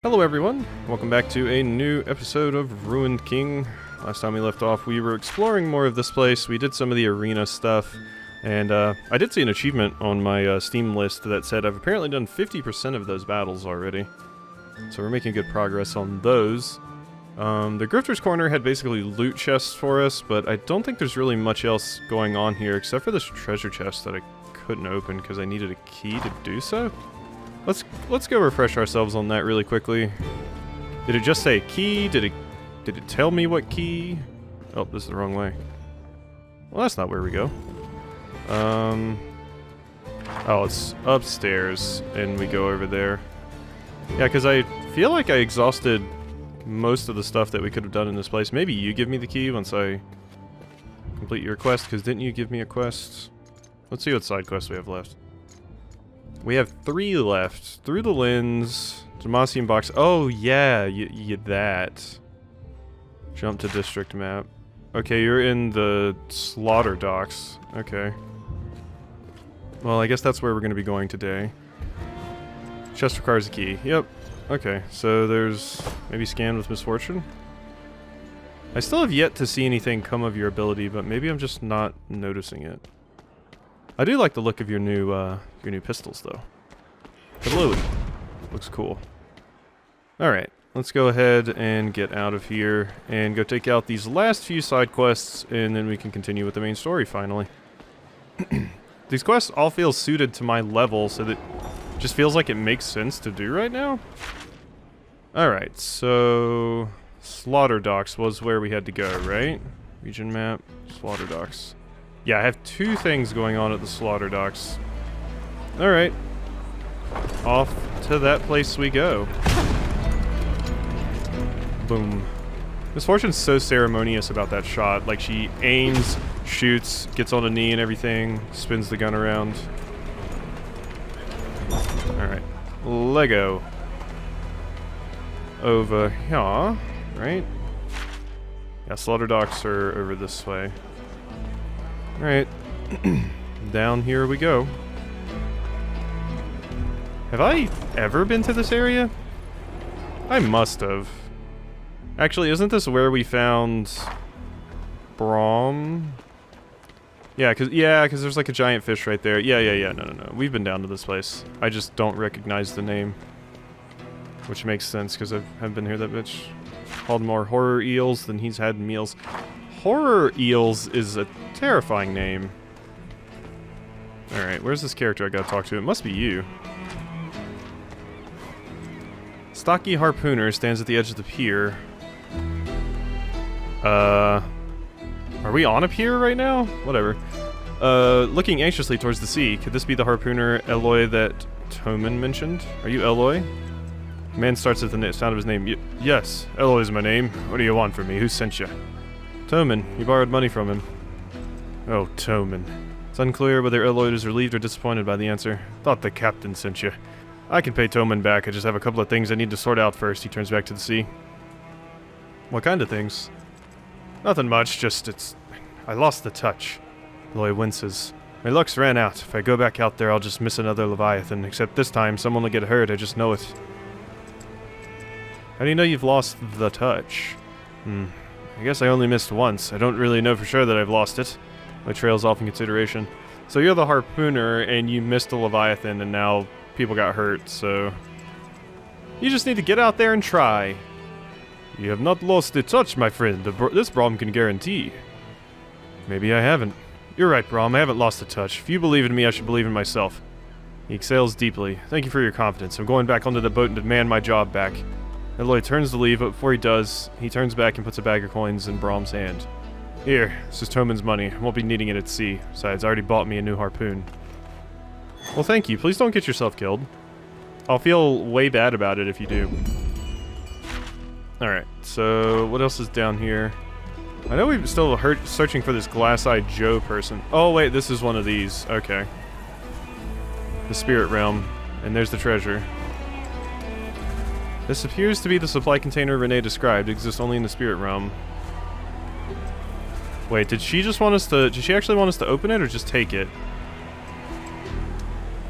Hello everyone, welcome back to a new episode of Ruined King. Last time we left off we were exploring more of this place, we did some of the arena stuff, and I did see an achievement on my Steam list that said I've apparently done 50% of those battles already. So we're making good progress on those. The Grifter's Corner had basically loot chests for us, but I don't think there's really much else going on here except for this treasure chest that I couldn't open because I needed a key to do so. Let's go refresh ourselves on that really quickly. Did it just say key? Did it tell me what key? Oh, this is the wrong way. Well, that's not where we go. Oh, it's upstairs, and we go over there. Yeah, because I feel like I exhausted most of the stuff that we could have done in this place. Maybe you give me the key once I complete your quest, because didn't you give me a quest? Let's see what side quests we have left. We have 3 left. Through the Lens, Demacian Box. Oh, yeah, that. Jump to district map. Okay, you're in the Slaughter Docks. Okay. Well, I guess that's where we're going to be going today. Chest requires a key. Yep. Okay, so there's maybe Scan with Misfortune. I still have yet to see anything come of your ability, but maybe I'm just not noticing it. I do like the look of your new pistols, though. The Lily looks cool. Alright, let's go ahead and get out of here and go take out these last few side quests, and then we can continue with the main story, finally. These quests all feel suited to my level, so that it just feels like it makes sense to do right now. Alright, so Slaughter Docks was where we had to go, right? Region map, Slaughter Docks. Yeah, I have 2 things going on at the Slaughter Docks. Alright. Off to that place we go. Boom. Misfortune's so ceremonious about that shot. Like, she aims, shoots, gets on a knee and everything, spins the gun around. Alright. Lego. Over here, right? Yeah, Slaughter Docks are over this way. Alright, down here we go. Have I ever been to this area? I must have. Actually, isn't this where we found Braum? Yeah, cause there's like a giant fish right there. Yeah, no. We've been down to this place. I just don't recognize the name. Which makes sense, because I haven't been here that much. Called more horror eels than he's had meals. Horror Eels is a terrifying name. Alright, where's this character I gotta talk to? It must be you. Stocky Harpooner stands at the edge of the pier. Are we on a pier right now? Whatever. Looking anxiously towards the sea. Could this be the harpooner Eloy that Toman mentioned? Are you Eloy? The man starts at the sound of his name. Yes, Eloy is my name. What do you want from me? Who sent you? Toman, you borrowed money from him. Oh, Toman. It's unclear whether Eloy is relieved or disappointed by the answer. Thought the captain sent you. I can pay Toman back, I just have a couple of things I need to sort out first. He turns back to the sea. What kind of things? Nothing much, just I lost the touch. Eloy winces. My luck's ran out. If I go back out there, I'll just miss another Leviathan, except this time someone will get hurt, I just know it. How do you know you've lost the touch? I guess I only missed once. I don't really know for sure that I've lost it. My trail's off in consideration. So you're the harpooner, and you missed a Leviathan, and now people got hurt, so... You just need to get out there and try. You have not lost the touch, my friend. This Braum can guarantee. Maybe I haven't. You're right, Braum. I haven't lost the touch. If you believe in me, I should believe in myself. He exhales deeply. Thank you for your confidence. I'm going back onto the boat and demand my job back. Eloy turns to leave, but before he does, he turns back and puts a bag of coins in Braum's hand. Here, this is Toman's money. I won't be needing it at sea. Besides, I already bought me a new harpoon. Well, thank you. Please don't get yourself killed. I'll feel way bad about it if you do. Alright, so what else is down here? I know we've still searching for this glass-eyed Joe person. Oh, wait, this is one of these. Okay. The Spirit Realm. And there's the treasure. This appears to be the supply container Renee described. It exists only in the Spirit Realm. Wait, did she actually want us to open it or just take it?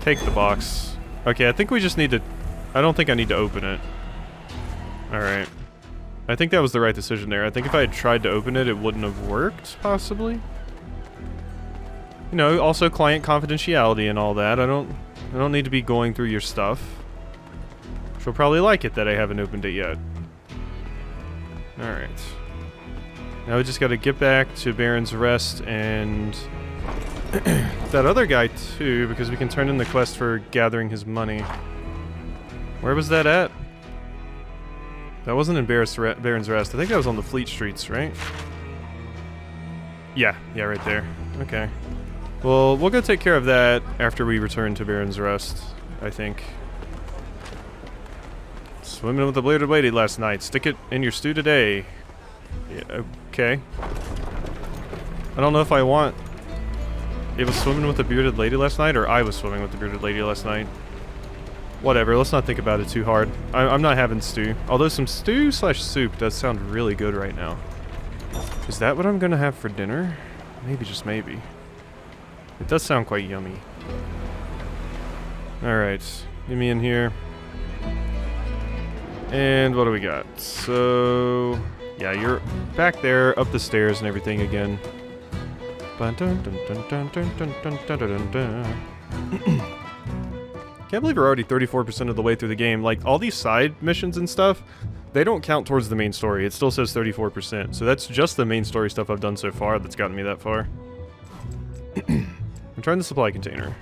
Take the box. Okay, I think we just need to... I don't think I need to open it. Alright. I think that was the right decision there. I think if I had tried to open it, it wouldn't have worked, possibly. You know, also client confidentiality and all that. I don't need to be going through your stuff. She'll probably like it that I haven't opened it yet. Alright. Now we just gotta get back to Baron's Rest and that other guy too, because we can turn in the quest for gathering his money. Where was that at? That wasn't in Baron's Rest. I think that was on the Fleet Streets, right? Yeah, right there. Okay. Well, we'll go take care of that after we return to Baron's Rest, I think. Swimming with the bearded lady last night. Stick it in your stew today. Yeah, okay. I don't know if I want... It was swimming with the bearded lady last night, or I was swimming with the bearded lady last night. Whatever, let's not think about it too hard. I'm not having stew. Although some stew/soup does sound really good right now. Is that what I'm gonna have for dinner? Maybe, just maybe. It does sound quite yummy. Alright, get me in here. And what do we got? So... yeah, you're back there, up the stairs and everything again. Can't believe we're already 34% of the way through the game. Like, all these side missions and stuff, they don't count towards the main story. It still says 34%. So that's just the main story stuff I've done so far that's gotten me that far. Return the supply container.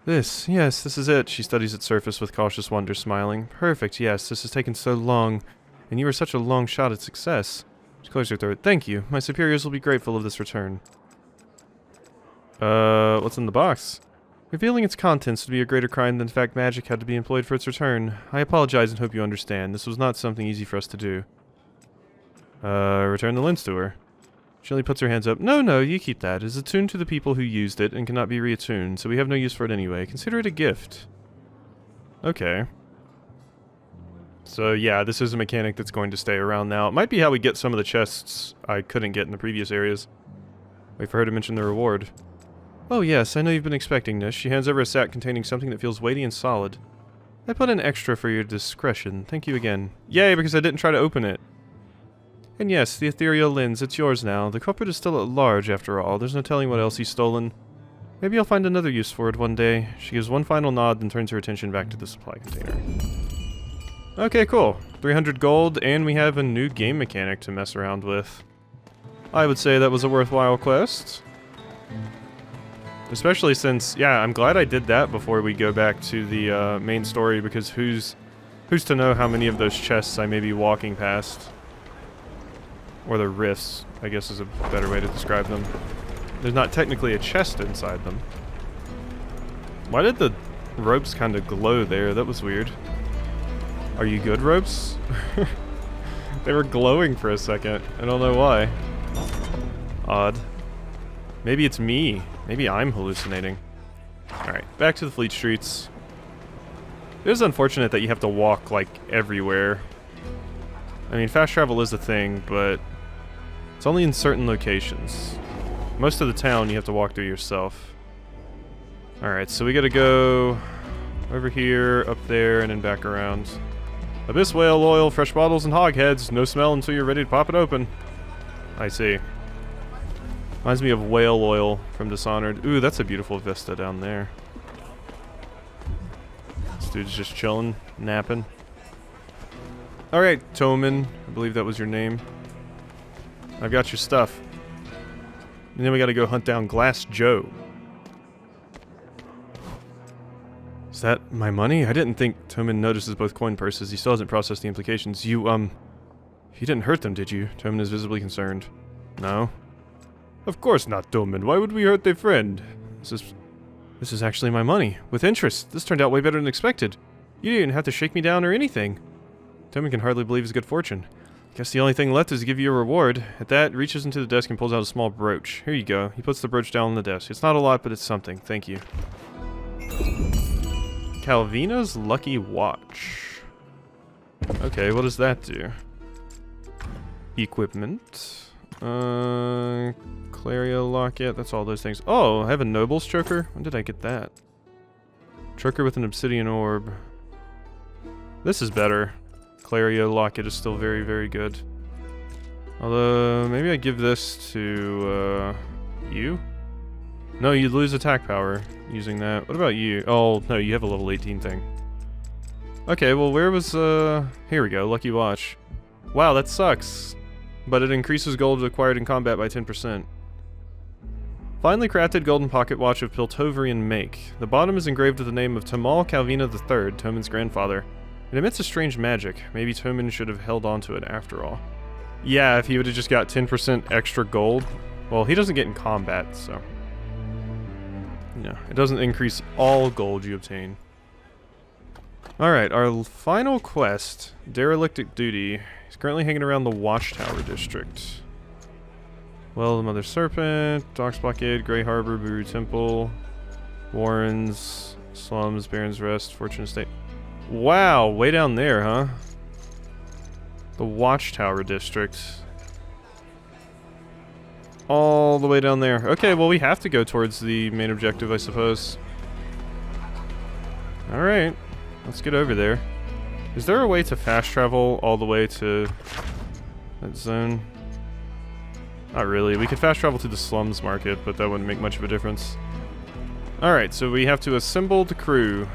Yes, this is it. She studies its surface with cautious wonder, smiling. Perfect, yes, this has taken so long. And you were such a long shot at success. She clears her throat. Thank you. My superiors will be grateful of this return. What's in the box? Revealing its contents would be a greater crime than the fact magic had to be employed for its return. I apologize and hope you understand. This was not something easy for us to do. Return the lens to her. She only puts her hands up. No, you keep that. It is attuned to the people who used it and cannot be reattuned, so we have no use for it anyway. Consider it a gift. Okay. So yeah, this is a mechanic that's going to stay around now. It might be how we get some of the chests I couldn't get in the previous areas. Wait for her to mention the reward. Oh yes, I know you've been expecting this. She hands over a sack containing something that feels weighty and solid. I put in extra for your discretion. Thank you again. Yay, because I didn't try to open it. And yes, the Ethereal lens, it's yours now. The culprit is still at large, after all. There's no telling what else he's stolen. Maybe I'll find another use for it one day. She gives one final nod, then turns her attention back to the supply container. Okay, cool. 300 gold, and we have a new game mechanic to mess around with. I would say that was a worthwhile quest. Especially since, yeah, I'm glad I did that before we go back to the main story, because who's to know how many of those chests I may be walking past. Or the rifts, I guess is a better way to describe them. There's not technically a chest inside them. Why did the ropes kind of glow there? That was weird. Are you good, ropes? They were glowing for a second. I don't know why. Odd. Maybe it's me. Maybe I'm hallucinating. Alright, back to the Fleet Streets. It is unfortunate that you have to walk, like, everywhere. I mean, fast travel is a thing, but it's only in certain locations. Most of the town you have to walk through yourself. Alright, so we gotta go over here, up there, and then back around. Abyss whale oil, fresh bottles, and hog heads. No smell until you're ready to pop it open. I see. Reminds me of whale oil from Dishonored. Ooh, that's a beautiful vista down there. This dude's just chilling, napping. Alright, Toman. I believe that was your name. I've got your stuff. And then we gotta go hunt down Glass Joe. Is that my money? I didn't think Toman notices both coin purses. He still hasn't processed the implications. You didn't hurt them, did you? Toman is visibly concerned. No? Of course not, Toman. Why would we hurt their friend? This is actually my money. With interest. This turned out way better than expected. You didn't have to shake me down or anything. Toman can hardly believe his good fortune. Guess the only thing left is to give you a reward. At that, reaches into the desk and pulls out a small brooch. Here you go. He puts the brooch down on the desk. It's not a lot, but it's something. Thank you. Calvina's Lucky Watch. Okay, what does that do? Equipment. Claria Locket, that's all those things. Oh, I have a Noble's Choker? When did I get that? Choker with an obsidian orb. This is better. Clario Locket is still very, very good. Although, maybe I give this to, you? No, you lose attack power using that. What about you? Oh, no, you have a level 18 thing. Okay, well, where was, here we go, Lucky Watch. Wow, that sucks. But it increases gold acquired in combat by 10%. Finely crafted golden pocket watch of Piltoverian make. The bottom is engraved with the name of Tamal Calvina III, Toman's grandfather. It emits a strange magic. Maybe Toman should have held on to it after all. Yeah, if he would have just got 10% extra gold. Well, he doesn't get in combat, so... No, it doesn't increase all gold you obtain. Alright, our final quest, Derelict Duty, is currently hanging around the Watchtower district. Well, the Mother Serpent, Docks Blockade, Grey Harbor, Buru Temple, Warrens, Slums, Baron's Rest, Fortune Estate. Wow, way down there, huh? The Watchtower district. All the way down there. Okay, well, we have to go towards the main objective, I suppose. Alright, let's get over there. Is there a way to fast travel all the way to that zone? Not really. We could fast travel to the slums market, but that wouldn't make much of a difference. Alright, so we have to assemble the crew.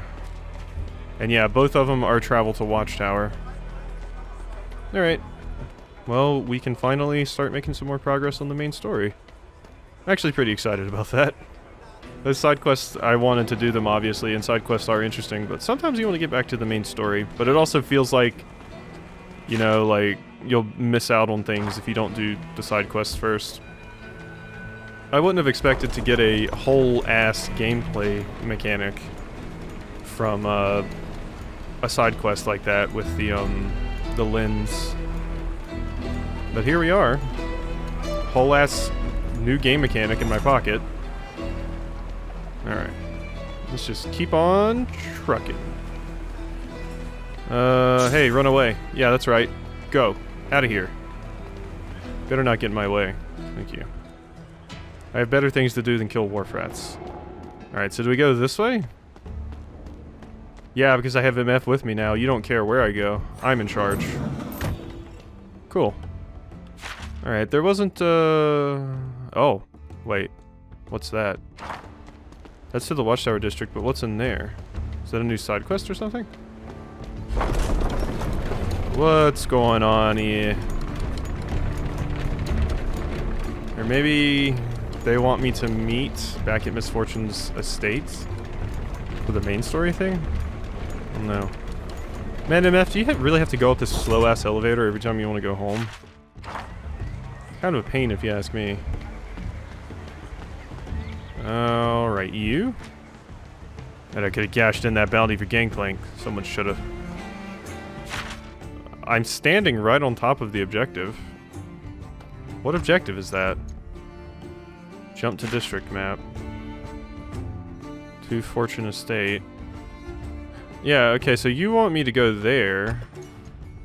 And yeah, both of them are travel to Watchtower. Alright. Well, we can finally start making some more progress on the main story. I'm actually pretty excited about that. Those side quests, I wanted to do them obviously, and side quests are interesting, but sometimes you want to get back to the main story. But it also feels like, you know, like, you'll miss out on things if you don't do the side quests first. I wouldn't have expected to get a whole-ass gameplay mechanic from a side quest like that with the lens. But here we are. Whole-ass new game mechanic in my pocket. Alright. Let's just keep on trucking. Hey, run away. Yeah, that's right. Go. Out of here. Better not get in my way. Thank you. I have better things to do than kill wharf rats. Alright, so do we go this way? Yeah, because I have MF with me now. You don't care where I go. I'm in charge. Cool. Alright, there wasn't, oh. Wait. What's that? That's to the Watchtower district, but what's in there? Is that a new side quest or something? What's going on here? Or maybe they want me to meet back at Miss Fortune's estate for the main story thing? I don't know. Man, MF, do you really have to go up this slow-ass elevator every time you want to go home? Kind of a pain if you ask me. Alright, you? And I could have cashed in that bounty for Gangplank. Someone should have. I'm standing right on top of the objective. What objective is that? Jump to district map. To Fortune Estate. Yeah, okay, so you want me to go there.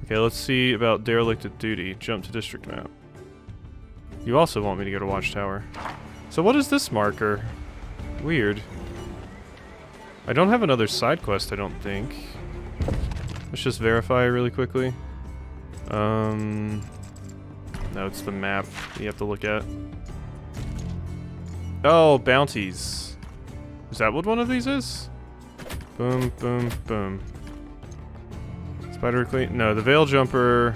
Okay, let's see about Derelict at Duty. Jump to district map. You also want me to go to Watchtower. So what is this marker? Weird. I don't have another side quest, I don't think. Let's just verify really quickly. No, it's the map you have to look at. Oh, bounties. Is that what one of these is? Boom, boom, boom. Spider Clean? No, the Veil Jumper...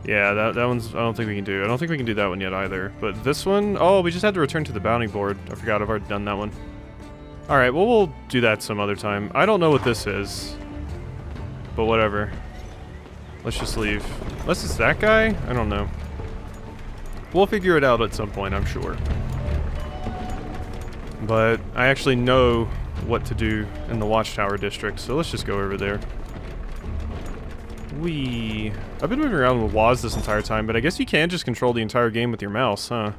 Yeah, that one's... I don't think we can do. I don't think we can do that one yet either. But this one... Oh, we just had to return to the bounty board. I forgot, I've already done that one. Alright, well, we'll do that some other time. I don't know what this is. But whatever. Let's just leave. Unless it's that guy? I don't know. We'll figure it out at some point, I'm sure. But I actually know what to do in the Watchtower district, so let's just go over there. I've been moving around with WASD this entire time, but I guess you can just control the entire game with your mouse, huh?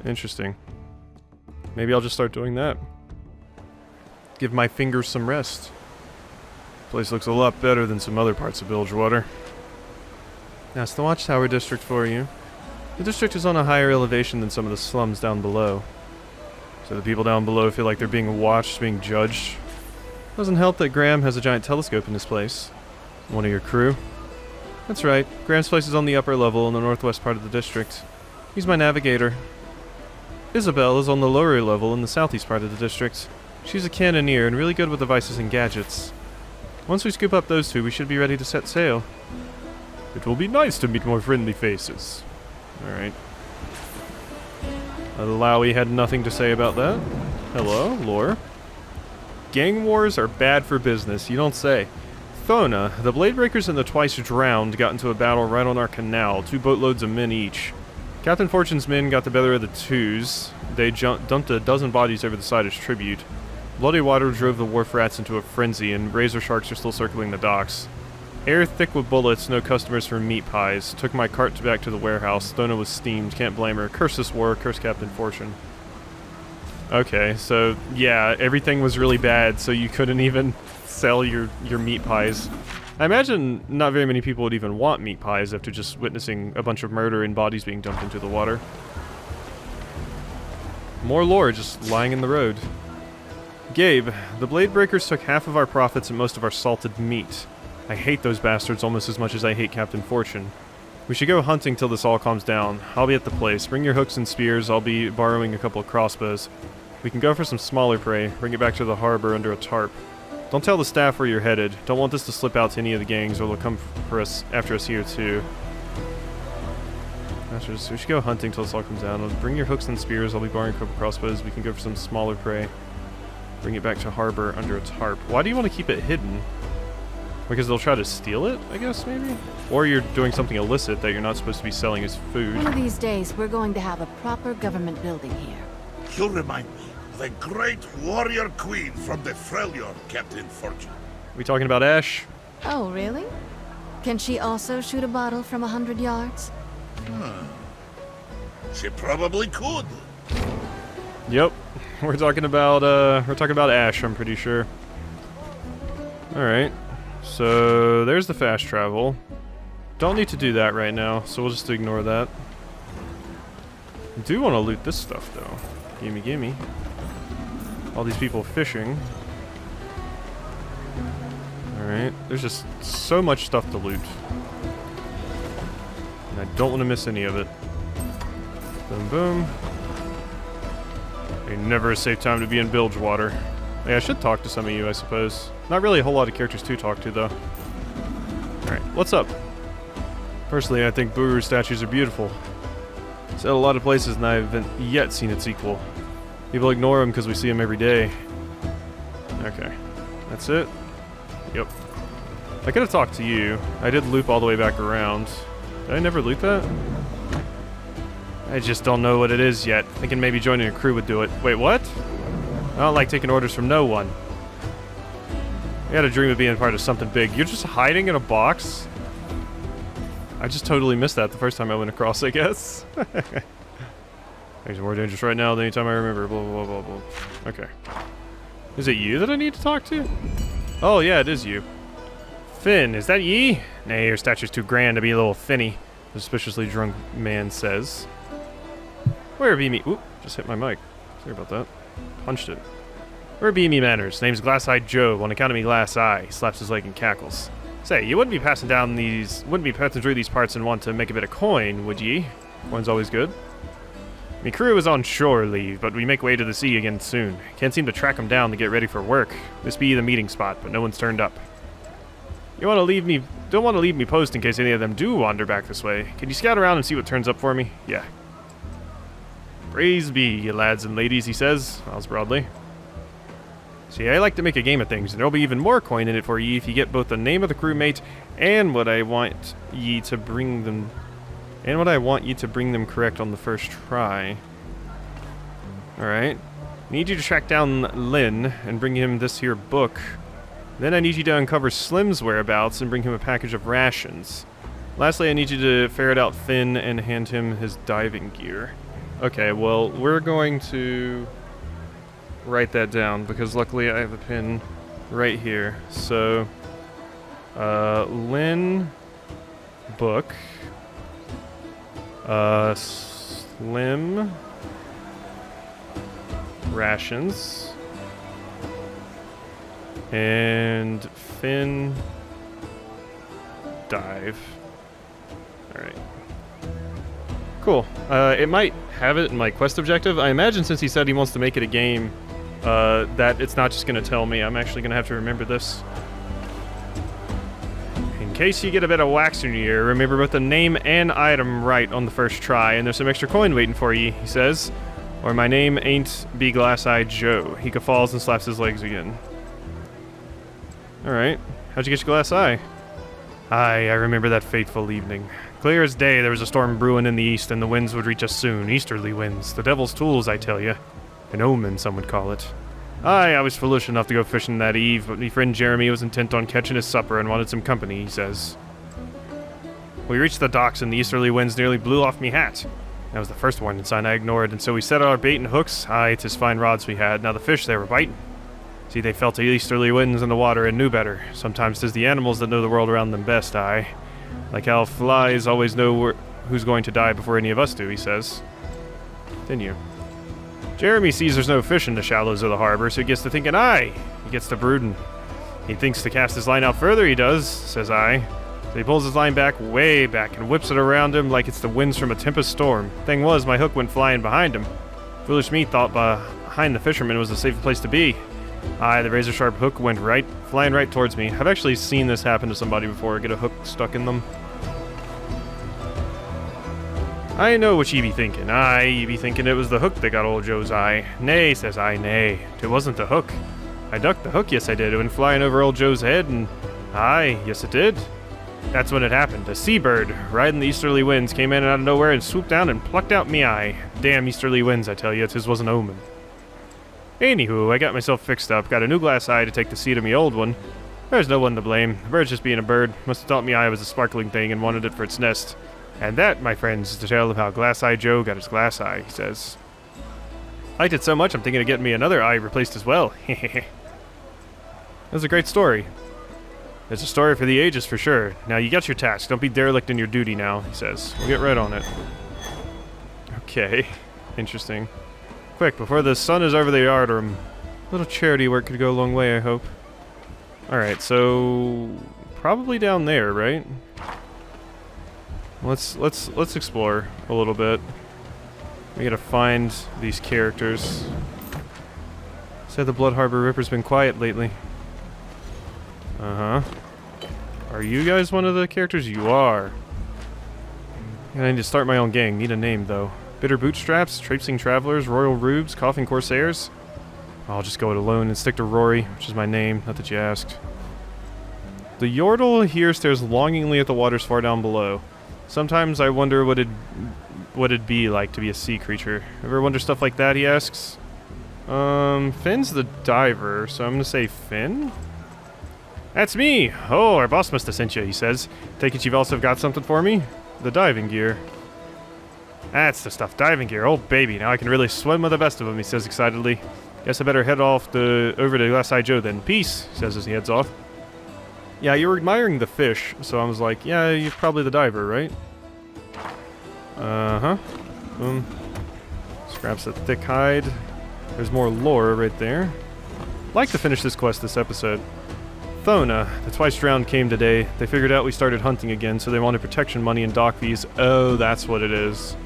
Interesting. Maybe I'll just start doing that. Give my fingers some rest. Place looks a lot better than some other parts of Bilgewater. That's the Watchtower district for you. The district is on a higher elevation than some of the slums down below. So the people down below feel like they're being watched, being judged. Doesn't help that Graham has a giant telescope in his place. One of your crew? That's right. Graham's place is on the upper level in the northwest part of the district. He's my navigator. Isabel is on the lower level in the southeast part of the district. She's a cannoneer and really good with devices and gadgets. Once we scoop up those two, we should be ready to set sail. It will be nice to meet more friendly faces. Alright. Alawi had nothing to say about that. Hello, lore. Gang wars are bad for business, you don't say. Thona, the Bladebreakers and the Twice Drowned got into a battle right on our canal, 2 boatloads of men each. Captain Fortune's men got the better of the twos. They dumped a dozen bodies over the side as tribute. Bloody Water drove the wharf rats into a frenzy, and razor sharks are still circling the docks. Air thick with bullets, no customers for meat pies. Took my cart back to the warehouse. Thona was steamed, can't blame her. Curse this war, curse Captain Fortune. Okay, so yeah, everything was really bad, so you couldn't even sell your meat pies. I imagine not very many people would even want meat pies after just witnessing a bunch of murder and bodies being dumped into the water. More lore just lying in the road. Gabe, the Bladebreakers took half of our profits and most of our salted meat. I hate those bastards almost as much as I hate Captain Fortune. We should go hunting till this all calms down. I'll be at the place. Bring your hooks and spears. I'll be borrowing a couple of crossbows. We can go for some smaller prey. Bring it back to the harbor under a tarp. Don't tell the staff where you're headed. Don't want this to slip out to any of the gangs, or they'll come for us after us here too. We should go hunting till this all comes down. Bring your hooks and spears. I'll be borrowing a couple of crossbows. We can go for some smaller prey. Bring it back to harbor under a tarp. Why do you want to keep it hidden? Because they'll try to steal it, I guess, maybe? Or you're doing something illicit that you're not supposed to be selling as food. One of these days, we're going to have a proper government building here. You remind me of the great warrior queen from the Freljord, Captain Fortune. Are we talking about Ash? Oh, really? Can she also shoot a bottle from 100 yards? She probably could. Yep. We're talking about Ash, I'm pretty sure. Alright. So there's the fast travel. Don't need to do that right now, so we'll just ignore that. I do want to loot this stuff though. Gimme, gimme. All these people fishing. Alright, there's just so much stuff to loot. And I don't want to miss any of it. Boom, boom. Ain't never a safe time to be in Bilgewater. Yeah, I should talk to some of you, I suppose. Not really a whole lot of characters to talk to, though. Alright, what's up? Personally, I think Buru statues are beautiful. It's at a lot of places, and I haven't yet seen its equal. People ignore them because we see them every day. Okay. That's it? Yep. I could have talked to you. I did loop all the way back around. Did I never loot that? I just don't know what it is yet. Thinking maybe joining a crew would do it. Wait, what? I don't like taking orders from no one. I had a dream of being part of something big. You're just hiding in a box? I just totally missed that the first time I went across, I guess. Things are more dangerous right now than any time I remember. Blah, blah, blah, blah. Okay. Is it you that I need to talk to? Oh, yeah, it is you. Finn, is that ye? Nay, your stature's too grand to be a little Finny, the suspiciously drunk man says. Where be me? Oop, just hit my mic. Sorry about that. Punched it. Where be me manners? Name's Glass-Eyed Joe, on account of me glass eye. He slaps his leg and cackles. Say, you wouldn't be passing through these parts and want to make a bit of coin, would ye? Coin's always good. Me crew is on shore leave, but we make way to the sea again soon. Can't seem to track 'em down to get ready for work. This be the meeting spot, but no one's turned up. You don't want to leave me post in case any of them do wander back this way. Can you scout around and see what turns up for me? Yeah. Praise be, you lads and ladies, he says, smiles broadly. See, I like to make a game of things, and there'll be even more coin in it for ye if you get both the name of the crewmate and what I want ye to bring them correct on the first try. Alright. Need you to track down Lynn and bring him this here book. Then I need you to uncover Slim's whereabouts and bring him a package of rations. Lastly, I need you to ferret out Finn and hand him his diving gear. Okay, well, we're going to write that down because luckily I have a pen right here. So, Lynn, book, Slim, rations, And fin, dive. Alright. Cool. It might have it in my quest objective. I imagine since he said he wants to make it a game, that it's not just going to tell me. I'm actually going to have to remember this. In case you get a bit of wax in your ear, remember both the name and item right on the first try, and there's some extra coin waiting for you, he says. Or my name ain't be Glass-Eyed Joe. He falls and slaps his legs again. Alright. How'd you get your glass eye? Aye, I remember that fateful evening. Clear as day, there was a storm brewing in the east, and the winds would reach us soon. Easterly winds. The devil's tools, I tell you. An omen, some would call it. I was foolish enough to go fishing that eve, but my friend Jeremy was intent on catching his supper and wanted some company, he says. We reached the docks, and the easterly winds nearly blew off me hat. That was the first warning sign I ignored, and so we set our bait and hooks. Aye, 'tis fine rods we had. Now the fish, they were biting. See, they felt the easterly winds in the water and knew better. Sometimes 'tis the animals that know the world around them best, aye. Like how flies always know who's going to die before any of us do, he says. Continue. Jeremy sees there's no fish in the shallows of the harbor, so he gets to thinking, aye. He gets to brooding. He thinks to cast his line out further, he does, says I. So he pulls his line back, way back, and whips it around him like it's the winds from a tempest storm. Thing was, my hook went flying behind him. Foolish me thought behind the fisherman was the safest place to be. Aye, the razor-sharp hook went flying right towards me. I've actually seen this happen to somebody before, get a hook stuck in them. I know what ye be thinking. Aye, ye be thinking it was the hook that got old Joe's eye. Nay, says I, nay. It wasn't the hook. I ducked the hook, yes I did. It went flying over old Joe's head, and aye, yes it did. That's when it happened. A seabird, riding the easterly winds, came in out of nowhere and swooped down and plucked out me eye. Damn easterly winds, I tell you, 'tis was an omen. Anywho, I got myself fixed up, got a new glass eye to take the seat of me old one. There's no one to blame. The bird's just being a bird. Must have thought me eye was a sparkling thing and wanted it for its nest. And that, my friends, is the tale of how Glass-Eyed Joe got his glass eye, he says. I liked it so much I'm thinking of getting me another eye replaced as well. That was a great story. It's a story for the ages for sure. Now you got your task. Don't be derelict in your duty now, he says. We'll get right on it. Okay. Interesting. Quick, before the sun is over the yardroom. A little charity work could go a long way, I hope. Alright, so probably down there, right? Let's explore a little bit. We gotta find these characters. Said the Blood Harbor Ripper's been quiet lately. Uh-huh. Are you guys one of the characters? You are. I need to start my own gang. Need a name, though. Bitter Bootstraps, Traipsing Travelers, Royal Rubes, Coughing Corsairs? I'll just go it alone and stick to Rory, which is my name, not that you asked. The Yordle here stares longingly at the waters far down below. Sometimes I wonder what it'd be like to be a sea creature. Ever wonder stuff like that, he asks? Finn's the diver, so I'm gonna say Finn? That's me! Oh, our boss must have sent you, he says. Take it you've also got something for me? The diving gear. That's the stuff, diving gear. Oh, baby, now I can really swim with the best of them, he says excitedly. Guess I better head over to Glass-Eyed Joe then. Peace, he says as he heads off. Yeah, you were admiring the fish, so I was like, yeah, you're probably the diver, right? Uh-huh. Boom. Scraps a thick hide. There's more lore right there. I'd like to finish this quest this episode. Thona, the twice drowned, came today. They figured out we started hunting again, so they wanted protection money and dock fees. Oh, that's what it is.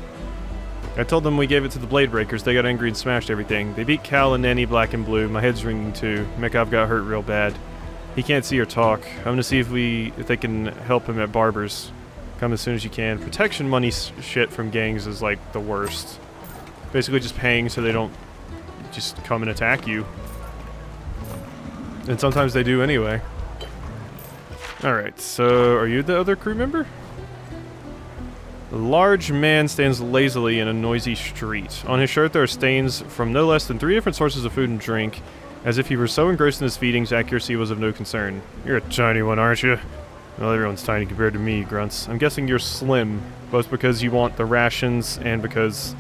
I told them we gave it to the Blade Breakers. They got angry and smashed everything. They beat Cal and Nanny black and blue. My head's ringing too. Mekov got hurt real bad. He can't see or talk. I'm gonna see if they can help him at Barber's. Come as soon as you can. Protection money shit from gangs is like the worst. Basically just paying so they don't just come and attack you. And sometimes they do anyway. Alright, so are you the other crew member? A large man stands lazily in a noisy street. On his shirt there are stains from no less than 3 different sources of food and drink. As if he were so engrossed in his feedings, accuracy was of no concern. You're a tiny one, aren't you? Well, everyone's tiny compared to me, grunts. I'm guessing you're slim, both because you want the rations and because...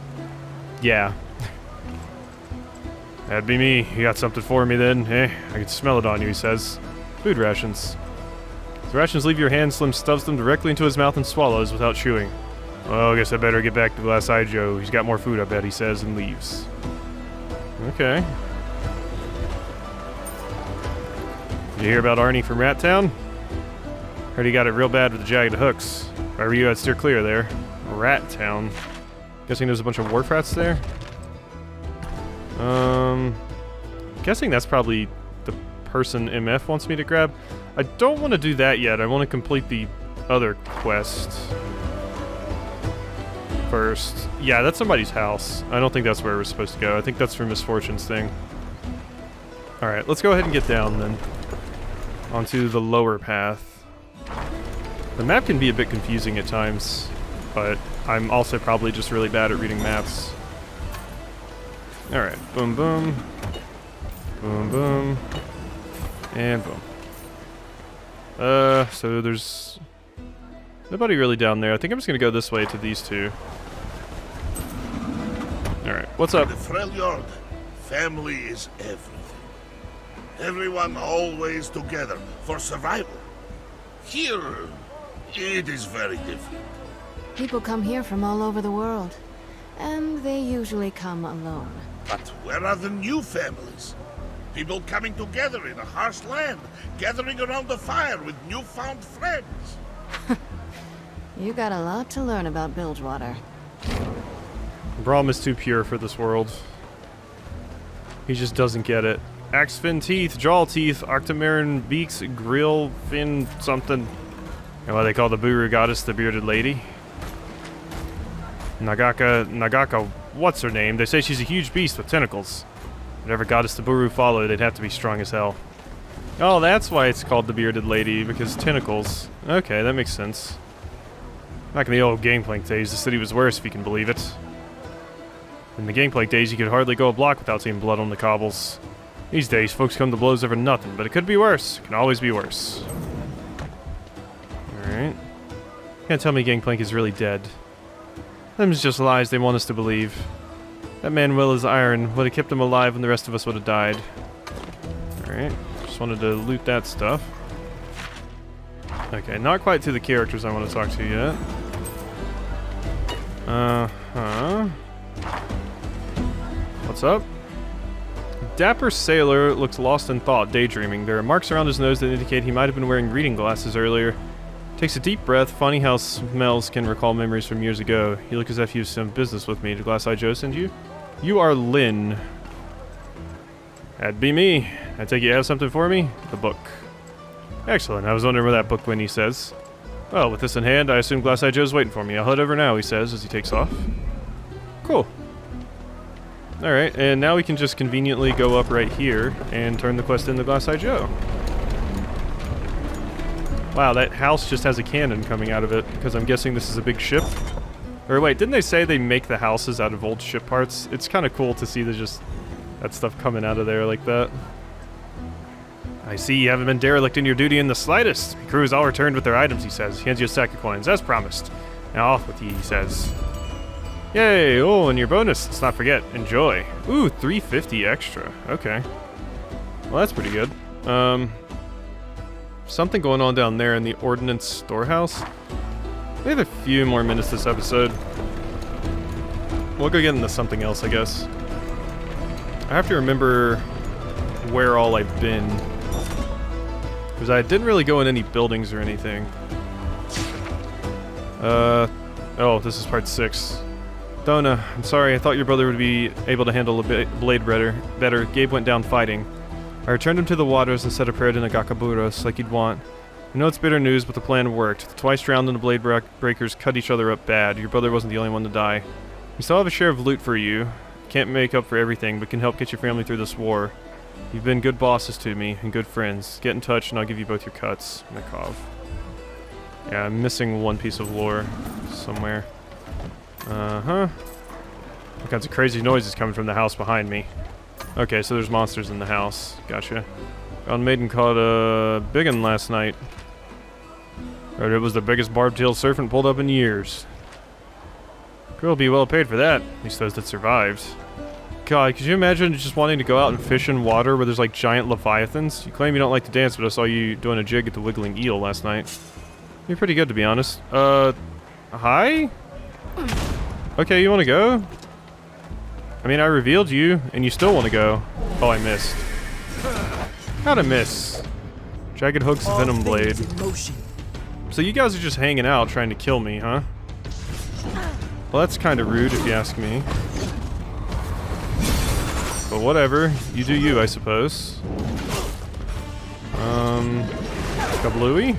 yeah. That'd be me. You got something for me then? Eh, I can smell it on you, he says. Food rations. The rations leave your hand, Slim stuffs them directly into his mouth and swallows without chewing. Well, I guess I better get back to Glass-Eyed Joe. He's got more food, I bet, he says, and leaves. Okay. Did you hear about Arnie from Rat Town? Heard he got it real bad with the jagged hooks. Wherever you had, steer clear there. Rat Town. Guessing there's a bunch of wharf rats there? Guessing that's probably the person MF wants me to grab. I don't want to do that yet. I want to complete the other quest first. Yeah, that's somebody's house. I don't think that's where we're supposed to go. I think that's for Misfortune's thing. Alright, let's go ahead and get down then. Onto the lower path. The map can be a bit confusing at times, but I'm also probably just really bad at reading maps. Alright, boom boom. Boom boom. And boom. So there's nobody really down there. I think I'm just gonna go this way to these two. Alright, what's up? The Freljord, family is everything. Everyone always together for survival. Here, it is very different. People come here from all over the world, and they usually come alone. But where are the new families? People coming together in a harsh land, gathering around the fire with newfound friends. You got a lot to learn about Bilgewater. Braum is too pure for this world. He just doesn't get it. Axe fin teeth, jaw teeth, octamarin beaks, grill fin something. And why they call the Buru goddess the bearded lady. Nagaka, what's her name? They say she's a huge beast with tentacles. Whatever goddess the Buru follow, they'd have to be strong as hell. Oh, that's why it's called the bearded lady, because tentacles. Okay, that makes sense. Back in the old Gangplank days, the city was worse, if you can believe it. In the Gangplank days, you could hardly go a block without seeing blood on the cobbles. These days, folks come to blows over nothing, but it could be worse. It can always be worse. Alright. Can't tell me Gangplank is really dead. Them's just lies they want us to believe. That man Will is iron. Would have kept him alive when the rest of us would have died. Alright. Just wanted to loot that stuff. Okay, not quite to the characters I want to talk to yet. Uh-huh. What's up? Dapper sailor looks lost in thought, daydreaming. There are marks around his nose that indicate he might have been wearing reading glasses earlier. Takes a deep breath. Funny how smells can recall memories from years ago. You look as if you have some business with me. Did Glass Eye Joe send you? You are Lynn. That'd be me. I take it you have something for me? The book. Excellent. I was wondering where that book went, he says. Well, with this in hand, I assume Glass Eye Joe's waiting for me. I'll head over now, he says as he takes off. Cool. Alright, and now we can just conveniently go up right here and turn the quest into Glass Eye Joe. Wow, that house just has a cannon coming out of it, because I'm guessing this is a big ship. Or wait, didn't they say they make the houses out of old ship parts? It's kind of cool to see that stuff coming out of there like that. I see you haven't been derelict in your duty in the slightest. The crew is all returned with their items, he says. He hands you a sack of coins, as promised. Now off with ye, he says. Yay! Oh, and your bonus, let's not forget. Enjoy. Ooh, 350 extra. Okay. Well, that's pretty good. Something going on down there in the ordnance storehouse. We have a few more minutes this episode. We'll go get into something else, I guess. I have to remember where all I've been. Because I didn't really go in any buildings or anything. Oh, this is part 6. Donna, I'm sorry, I thought your brother would be able to handle a blade better. Gabe went down fighting. I returned him to the waters and said a prayer to Nagakaburos, like he'd want. I know it's bitter news, but the plan worked. The twice drowned in the blade breakers cut each other up bad. Your brother wasn't the only one to die. We still have a share of loot for you. Can't make up for everything, but can help get your family through this war. You've been good bosses to me, and good friends. Get in touch, and I'll give you both your cuts. Mikov. Yeah, I'm missing one piece of lore somewhere. Uh-huh. All kinds of crazy noises coming from the house behind me. Okay, so there's monsters in the house. Gotcha. Found Maiden caught a big one last night. Heard it was the biggest barbed-tailed serpent pulled up in years. Girl will be well paid for that, at least those that survived. God, could you imagine just wanting to go out and fish in water where there's like giant leviathans? You claim you don't like to dance, but I saw you doing a jig at the wiggling eel last night. You're pretty good, to be honest. Hi? Okay, you want to go? I mean, I revealed you, and you still want to go. Oh, I missed. How'd I miss? Jagged Hook's All Venom things Blade. in motion. So you guys are just hanging out trying to kill me, huh? Well, that's kind of rude if you ask me. But whatever. You do you, I suppose. Kablooey.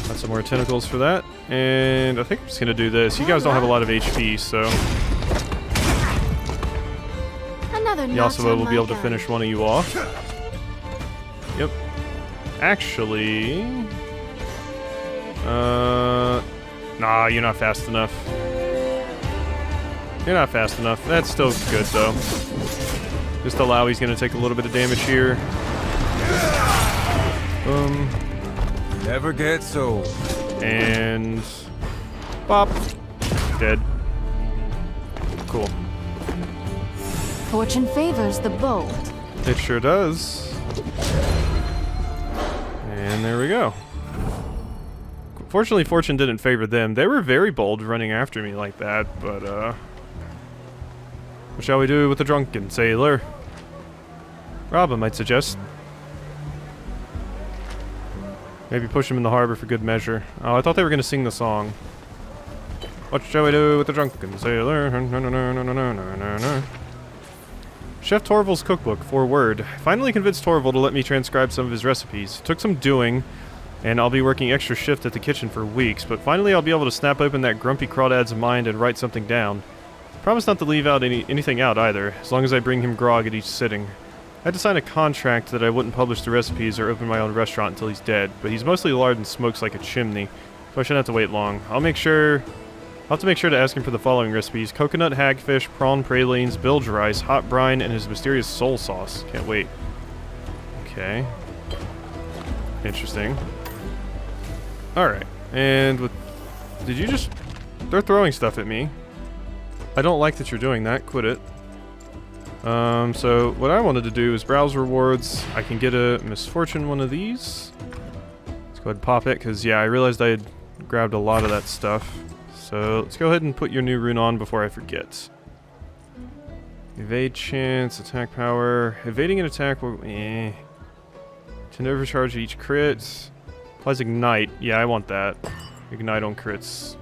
Got some more tentacles for that. And I think I'm just going to do this. You guys don't have a lot of HP, so... Another Yasuo will be able to finish one of you off. Yep. Actually... Nah, you're not fast enough. You're not fast enough. That's still good, though. Just allow he's going to take a little bit of damage here. Boom. Never get so. And... Bop. Dead. Cool. Fortune favors the bold. It sure does. And there we go. Fortunately, fortune didn't favor them. They were very bold running after me like that, but, what shall we do with the drunken sailor? Rob him, I'd suggest. Maybe push him in the harbor for good measure. Oh, I thought they were going to sing the song. What shall we do with the drunken sailor? Chef Torval's cookbook, 4-word. Finally convinced Torval to let me transcribe some of his recipes. Took some doing, and I'll be working extra shift at the kitchen for weeks, but finally I'll be able to snap open that grumpy crawdad's mind and write something down. Promise not to leave out anything out either, as long as I bring him grog at each sitting. I had to sign a contract that I wouldn't publish the recipes or open my own restaurant until he's dead, but he's mostly lard and smokes like a chimney, so I shouldn't have to wait long. I'll have to make sure to ask him for the following recipes: coconut hagfish, prawn pralines, bilge rice, hot brine, and his mysterious soul sauce. Can't wait. Okay. Interesting. Alright, and with... Did you just... They're throwing stuff at me. I don't like that you're doing that. Quit it. So what I wanted to do is browse rewards. I can get a misfortune one of these. Let's go ahead and pop it, because yeah, I realized I had grabbed a lot of that stuff. So let's go ahead and put your new rune on before I forget. Evade chance, attack power. Evading an attack will... To overcharge each crit. Applies ignite. Yeah, I want that. Ignite on crits.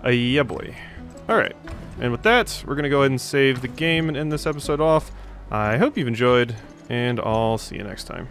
Yeah, boy. Alright. And with that, we're going to go ahead and save the game and end this episode off. I hope you've enjoyed, and I'll see you next time.